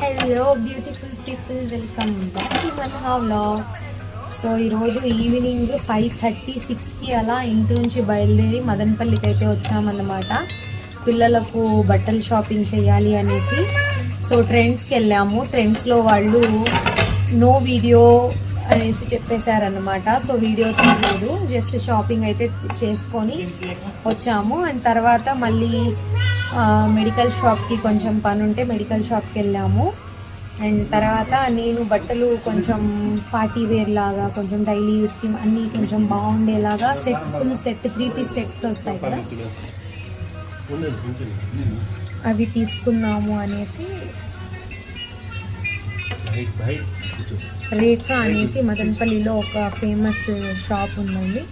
Hello beautiful people, welcome back to Manha vlogs. So ఈరోజు evening 5:36కి అలా ఇంటి నుంచి బయలుదేరి మదనపల్లికి అయితే వచ్చామన్నమాట. పిల్లలకు బట్టలు షాపింగ్ చేయాలి అనేసి. సో ట్రెండ్స్కి వెళ్ళాము. ట్రెండ్స్లో వాళ్ళు నో వీడియో అనేసి చెప్పేశారన్నమాట. సో వీడియో తీయలేదు, జస్ట్ షాపింగ్ అయితే చేసుకొని వచ్చాము. అండ్ తర్వాత మళ్ళీ మెడికల్ షాప్కి కొంచెం పని ఉంటే మెడికల్ షాప్కి వెళ్ళాము. అండ్ తర్వాత నేను బట్టలు కొంచెం పార్టీ వేర్ లాగా, కొంచెం డైలీ యూస్కి అన్నీ కొంచెం బాగుండేలాగా ఫుల్ సెట్ 3 పీస్ సెట్స్ వస్తాయి కదా, అవి తీసుకున్నాము అనేసి. రేఖ అనేసి మదనపల్లిలో ఒక ఫేమస్ షాప్ ఉందండి.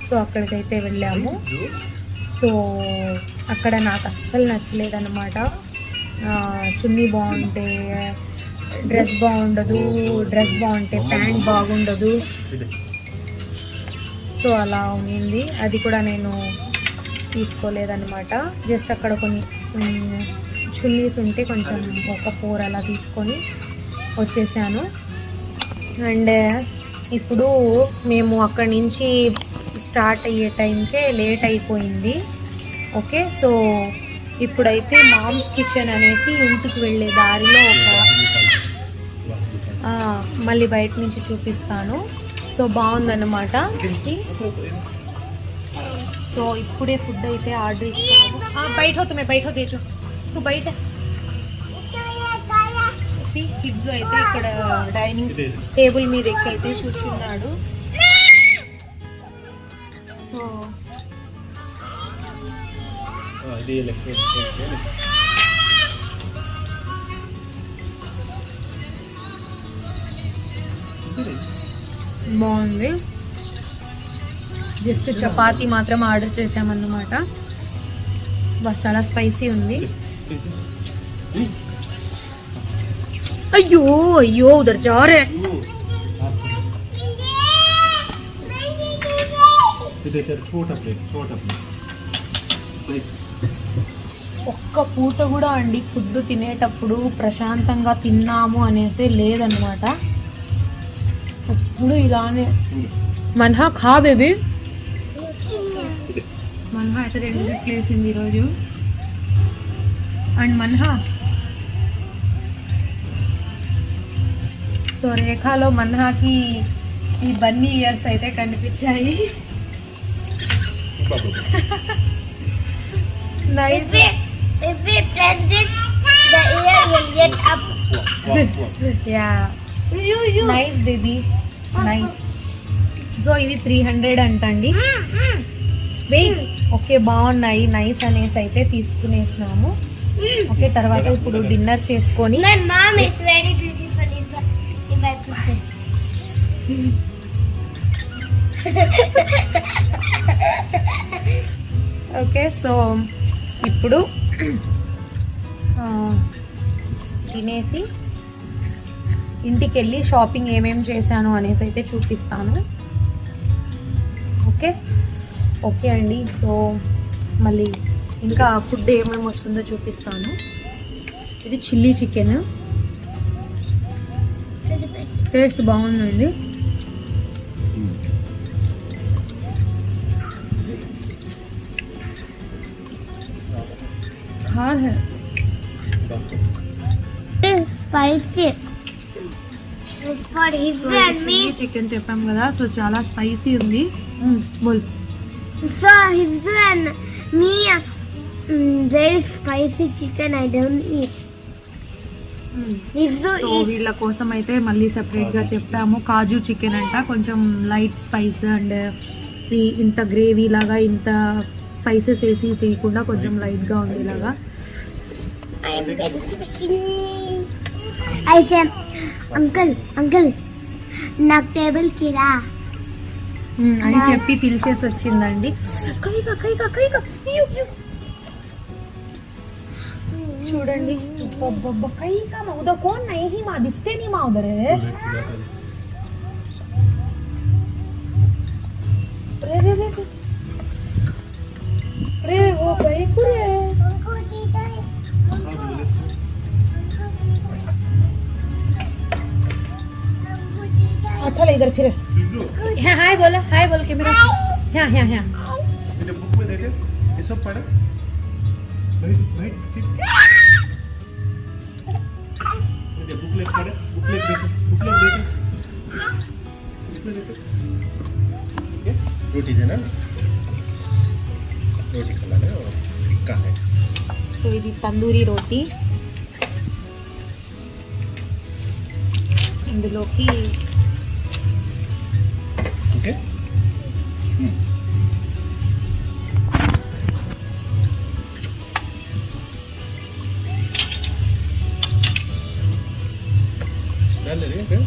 సో అక్కడికైతే వెళ్ళాము. సో అక్కడ నాకు అస్సలు నచ్చలేదన్నమాట. చున్నీ బాగుంటే డ్రెస్ బాగుండదు, డ్రెస్ బాగుంటే ప్యాంట్ బాగుండదు. సో అలా ఉంది. అది కూడా నేను తీసుకోలేదన్నమాట. జస్ట్ అక్కడ కొన్ని చున్నీస్ ఉంటే కొంచెం ఒక 4 అలా తీసుకొని వచ్చేసాను. అండ్ ఇప్పుడు మేము అక్కడి నుంచి స్టార్ట్ అయ్యే టైంకే లేట్ అయిపోయింది. ఓకే, సో ఇప్పుడైతే మామ్స్ కిచెన్ అనేసి ఇంటికి వెళ్ళే దారిలో మళ్ళీ బయట నుంచి చూపిస్తాను. సో బాగుందన్నమాట. సో ఇప్పుడే ఫుడ్ అయితే ఆర్డర్ ఇస్తాను. బయట హోతే బయట హోతే తూ బయట కిడ్స్ అయితే ఇక్కడ డైనింగ్ టేబుల్ మీద ఎక్కైతే కూర్చున్నాడు. సో బాగుంది. జస్ట్ చపాతీ మాత్రం ఆర్డర్ చేసామన్నమాట. చాలా స్పైసీ ఉంది. అయ్యో అయ్యో ఉదర్ जा रहे ఒక్క పూట కూడా అండి ఫుడ్ తినేటప్పుడు ప్రశాంతంగా తిన్నాము అనేది లేదన్నమాట. ఎప్పుడు ఇలానే. మన్హా ఖా బేబీ. మన్హా అయితే 2 బిట్లు వేసింది ఈరోజు. అండ్ మన్హా సో రేఖాలో మన్హాకి ఈ బన్నీ ఇయర్స్ అయితే కనిపించాయి. Nice. If we press this, the ear will get up. Yeah. Nice baby. Nice. So ఇది 300 అంటండి. వెయిట్. ఓకే బాగున్నాయి, నైస్ అనేసి అయితే తీసుకునేసినాము. ఓకే, తర్వాత ఇప్పుడు డిన్నర్ చేసుకొని. My mom is very beautiful if I put this. Okay, so ఇప్పుడు తినేసి ఇంటికి వెళ్ళి షాపింగ్ ఏమేమి చేశాను అనేసి అయితే చూపిస్తాను. ఓకే ఓకే అండి. సో మళ్ళీ ఇంకా ఫుడ్ ఏమేమి వస్తుందో చూపిస్తాను. ఇది చిల్లీ చికెన్, టేస్ట్ బాగుందండి. Spicy. For his and me. Chicken చెప్పాం కదా, సో చాలా స్పైసీ ఉంది. బోల్. So his and me, very spicy chicken I don't eat. So వీళ్ళ కోసం అయితే మళ్ళీ సెపరేట్గా చెప్పాము. కాజు చికెన్ అంట, కొంచెం లైట్ స్పైస్ అండ్ ఇంత గ్రేవీ లాగా ఇంత స్పైసెస్ వేసి చేయకుండా కొంచెం లైట్గా ఉండేలాగా. అయితే అంకుల్ నాకు టేబుల్ కిరా అని చెప్పి పిలిచేసి వచ్చిందండి. చూడండి కైకా మా ఉదర్ కోన్ నహీ మా దిస్తే నీ మా ఉదర్ రే ఓ కైకు రే चलो इधर फिर हाँ हाय बोलो कैमरा हाँ हाँ हाँ मेरे बुक में देखे ये सब पढ़े भाई सिट ये बुकलेट पढ़े बुकलेट देखे ये रोटी देना रोटी खिलाना और टिक्का है సో ఇది తందూరి రోటీ ఇందులోకి ओके डाल ले रहे हैं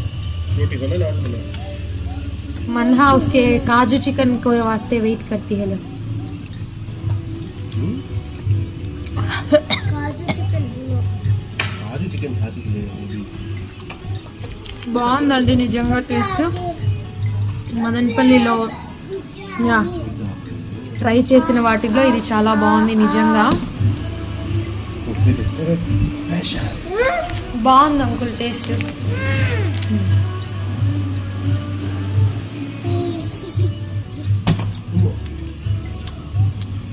रोटी को ना डाल देना मनहा उसके काजू चिकन को वास्ते वेट करती है लोग काजू चिकन खाती है वो भी బాగుందండి నిజంగా టేస్ట్ మదనపల్లిలో యా ట్రై చేసిన వాటిలో ఇది చాలా బాగుంది నిజంగా బాగుంది అంకుల్ టేస్ట్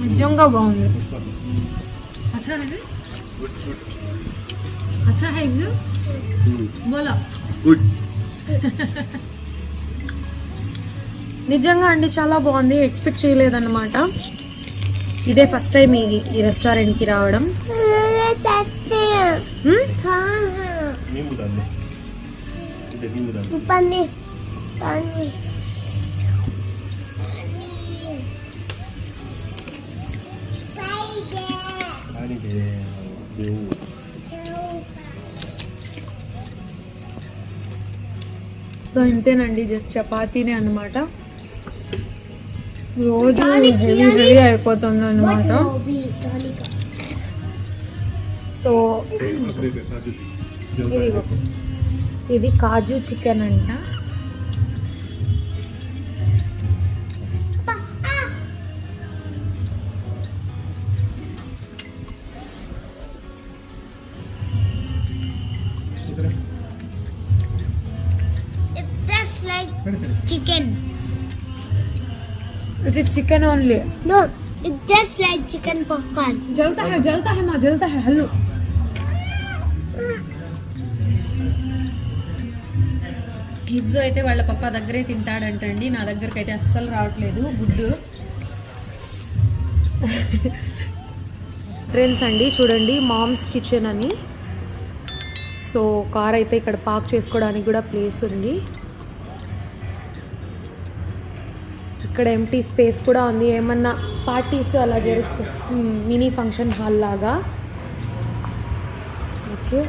నిజంగా బాగుంది అచ్చా है अच्छा है बोलो గుడ్ నిజంగా అండి చాలా బాగుంది ఎక్స్పెక్ట్ చేయలేదన్నమాట ఇదే ఫస్ట్ టైం ఈ రెస్టారెంట్కి రావడం नींबू डाल दो इधर नींबू डाल दो पानी पानी दे दो సో ఇంతేనండి జస్ట్ చపాతీనే అన్నమాట రోజు హెవీ అయిపోతుంది అన్నమాట సో ఇది కాజు చికెన్ అంట chicken. It is chicken only No, it's just like chicken popcorn. जलता है माँ जलता है हल्लू కిడ్స్ అయితే వాళ్ళ పప్ప దగ్గరే తింటాడంటండి నా దగ్గరికి అయితే అస్సలు రావట్లేదు గుడ్డు ఫ్రెండ్స్ అండి చూడండి మామ్స్ కిచెన్ అని సో కార్ అయితే ఇక్కడ పార్క్ చేసుకోవడానికి కూడా ప్లేస్ ఉంది ఇక్కడ ఎంటీ స్పేస్ కూడా ఉంది ఏమన్నా పార్టీస్ అలా జరుగుతుంది మినీ ఫంక్షన్ హాల్ లాగా ఓకే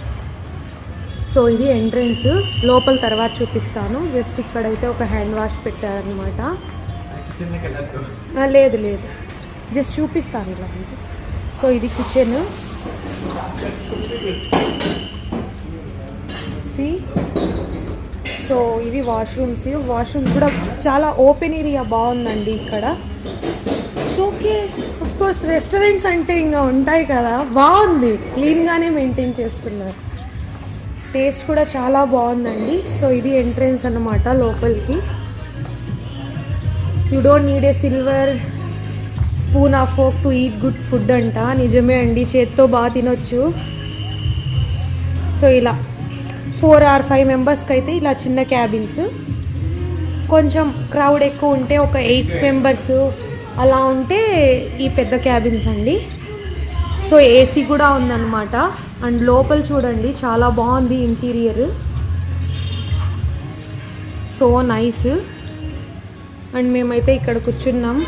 సో ఇది ఎంట్రన్స్ లోపల తర్వాత చూపిస్తాను జస్ట్ ఇక్కడైతే ఒక హ్యాండ్ వాష్ పెట్టారనమాట లేదు లేదు జస్ట్ చూపిస్తాను ఇలా సో ఇది కిచెన్ సి సో ఇవి వాష్రూమ్స్ కూడా చాలా ఓపెన్ ఏరియా బాగుందండి ఇక్కడ సో ఓకే కోర్స్ రెస్టారెంట్స్ అంటే ఇంకా ఉంటాయి కదా బాగుంది క్లీన్గానే మెయింటైన్ చేస్తున్నారు టేస్ట్ కూడా చాలా బాగుందండి సో ఇది ఎంట్రన్స్ అన్నమాట లోపలికి you don't need a silver spoon of folk to eat good food అంట నిజమే అండి చేత్తో బాగా తినొచ్చు సో ఇలా 4 or 5 మెంబర్స్కి అయితే ఇలా చిన్న క్యాబిన్స్ కొంచెం క్రౌడ్ ఎక్కువ ఉంటే ఒక 8 మెంబర్స్ అలా ఉంటే ఈ పెద్ద క్యాబిన్స్ అండి సో ఏసీ కూడా ఉందన్నమాట అండ్ లోపల చూడండి చాలా బాగుంది ఇంటీరియర్ సో నైస్ అండ్ మేమైతే ఇక్కడ కూర్చున్నాం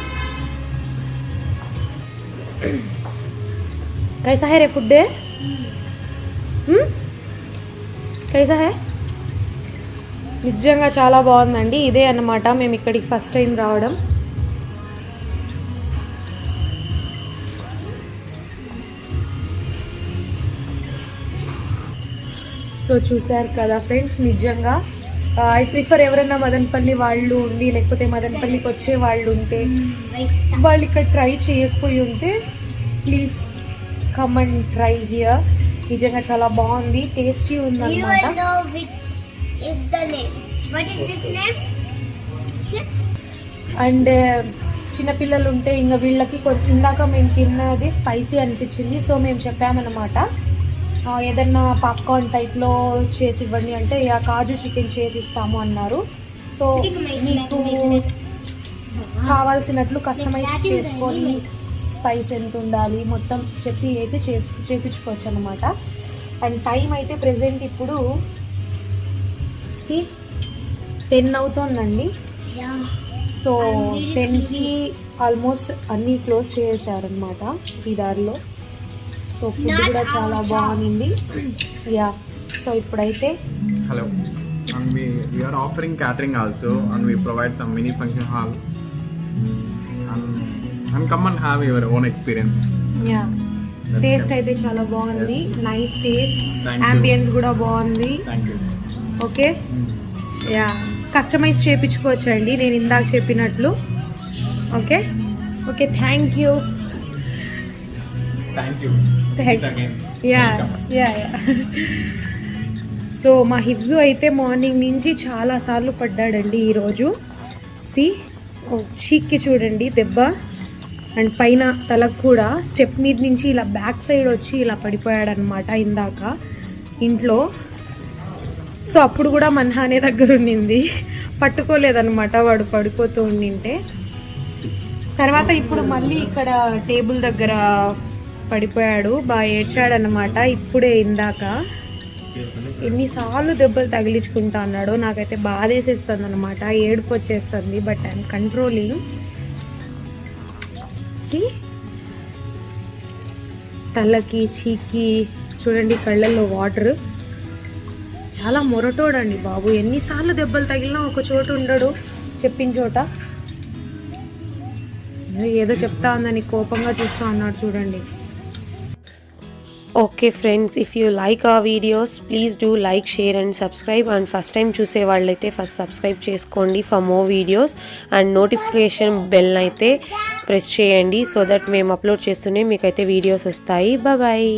कैसा है रे फुड कैसा है నిజంగా చాలా బాగుందండి ఇదే అన్నమాట మేము ఇక్కడికి ఫస్ట్ టైం రావడం సో చూసారు కదా ఫ్రెండ్స్ నిజంగా ఐ ప్రిఫర్ ఎవరైనా మదనపల్లి వాళ్ళు ఉండి లేకపోతే మదనపల్లికి వచ్చే వాళ్ళు ఉంటే వాళ్ళు ఇక్కడ ట్రై చేయకపోయి ఉంటే please come and try here నిజంగా చాలా బాగుంది టేస్టీ You ఉందన్నమాట will know which is the name. What is this name? And చిన్నపిల్లలు ఉంటే ఇంకా వీళ్ళకి ఇందాక మేము తిన్నది స్పైసీ అనిపించింది, సో మేము చెప్పామన్నమాట ఏదన్నా పాప్కార్న్ టైప్లో చేసి ఇవ్వండి అంటే కాజు చికెన్ చేసి ఇస్తాము అన్నారు. సో మీకు కావాల్సినట్లు కస్టమైజ్ చేసుకొని స్పైస్ ఎంత ఉండాలి మొత్తం చెప్పి అయితే చేపించుకోవచ్చు అనమాట. అండ్ టైం అయితే ప్రెజెంట్ ఇప్పుడు 10 అవుతుందండి. సో 10కి ఆల్మోస్ట్ అన్నీ క్లోజ్ చేసేసారనమాట ఈ దారిలో. సో ఫుడ్ కూడా చాలా బాగుంది. యా, సో ఇప్పుడైతే hello, and we are offering catering also, and we provide some mini function hall, and come and have your own experience. Yeah, taste అయితే చాలా బాగుంది. నైస్ టేస్ట్, అంబియన్స్ కూడా బాగుంది. Thank you. Okay, yeah, customize చేయించుకోవచ్చు అండి నేను ఇందాక చెప్పినట్లు. Okay okay, thank you. Thank you. Yeah yeah yeah. So మా హిఫ్జు అయితే మార్నింగ్ నుంచి చాలాసార్లు పడ్డాడండి ఈరోజు. చీక్కి చూడండి దెబ్బ, అండ్ పైన తలకు కూడా స్టెప్ మీద నుంచి ఇలా బ్యాక్ సైడ్ వచ్చి ఇలా పడిపోయాడనమాట ఇందాక ఇంట్లో. సో అప్పుడు కూడా మన్హానే దగ్గర ఉండింది, పట్టుకోలేదన్నమాట వాడు పడిపోతూ ఉండింటే. తర్వాత ఇప్పుడు మళ్ళీ ఇక్కడ టేబుల్ దగ్గర పడిపోయాడు, బాగా ఏడ్చాడనమాట. ఇప్పుడే ఇందాక ఎన్నిసార్లు దెబ్బలు తగిలించుకుంటా అన్నాడో, నాకైతే బాధ వేసేస్తుంది అనమాట, ఏడుపు వచ్చేస్తుంది. But I'm controlling. తలకి చీకి చూడండి, కళ్ళల్లో వాటర్. చాలా మొరటోడండి బాబు, ఎన్నిసార్లు దెబ్బలు తగిలినా ఒక చోట ఉండడు, చెప్పిన చోట. ఏదో చెప్తా ఉందని కోపంగా చూస్తా అన్నాడు చూడండి. Okay friends, if you like our videos, please do like, share and subscribe. And first time చూసే వాళ్ళైతే ఫస్ట్ సబ్స్క్రైబ్ చేసుకోండి for more videos, and notification bell అయితే ప్రెస్ చేయండి, సో దట్ మేము అప్లోడ్ చేస్తూనే మీకైతే వీడియోస్ వస్తాయి. Bye bye.